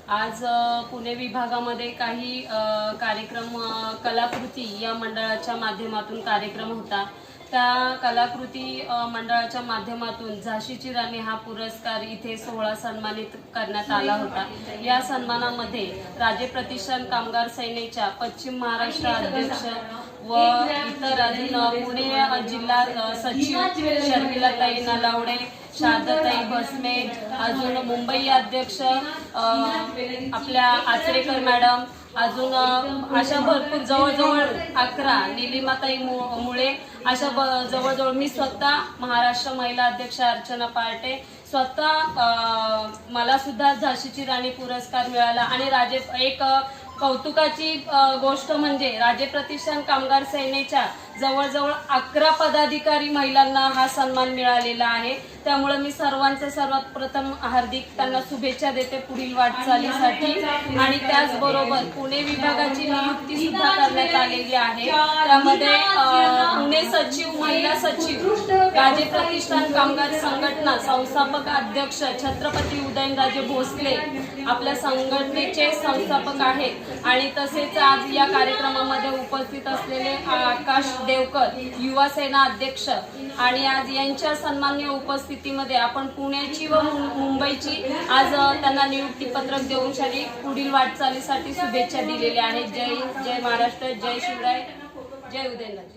आज पुणे विभागामध्ये काही कार्यक्रम कलाकृती या मंडळाच्या माध्यमातून कार्यक्रम होता। त्या कलाकृती मंडळाच्या माध्यमातून झाशीची राणी हा पुरस्कार इथे 16 सन्मानित करण्यात आला होता। या सन्मानामध्ये राजे प्रतिष्ठान कामगार सेनेच्या पश्चिम महाराष्ट्र अध्यक्ष व इतर अजून पुणे जिल्हा सचिव शर्मिलाताई नलावडे, शारदाताई भस्मे, अजून मुंबई अध्यक्ष आपल्या आचरेकर मॅडम, अजून अशा भरपूर जवळजवळ 11 निलिमाताई मुळे, अशा जवळजवळ मी स्वतः महाराष्ट्र महिला अध्यक्ष अर्चना पार्टे स्वतः मला सुद्धा झाशीची राणी पुरस्कार मिळाला। आणि एक कौतुकाची गोष्ट म्हणजे राजे प्रतिष्ठान कामगार सेनेच्या जवळजवळ 11 पदाधिकारी महिलांना हा सन्मान मिळालेला आहे। त्यामुळे मी सर्वात प्रथम हार्दिक त्यांना शुभेच्छा देते पुढील वाटचालीसाठी। आणि त्याचबरोबर पुणे विभागाची नियुक्ती सुद्धा करण्यात आलेली आहे। त्यामध्ये पुणे सचिव, महिला सचिव, राजे प्रतिष्ठान कामगार संघटना संस्थापक अध्यक्ष छत्रपती उदयनराजे भोसले आपल्या संघटनेचे संस्थापक आहेत। आणि तसेच आज या कार्यक्रमामध्ये उपस्थित असलेले आकाश देवकर युवा सेना अध्यक्ष, आणि आज यांच्या सन्माननीय उपस्थितीमध्ये आपण पुण्याची व मुंबईची आज त्यांना नियुक्ती पत्रक देऊन पुढील वाटचालीसाठी शुभेच्छा दिलेल्या आहेत। जय महाराष्ट्र, जय शिवराय, जय उदयनराजे।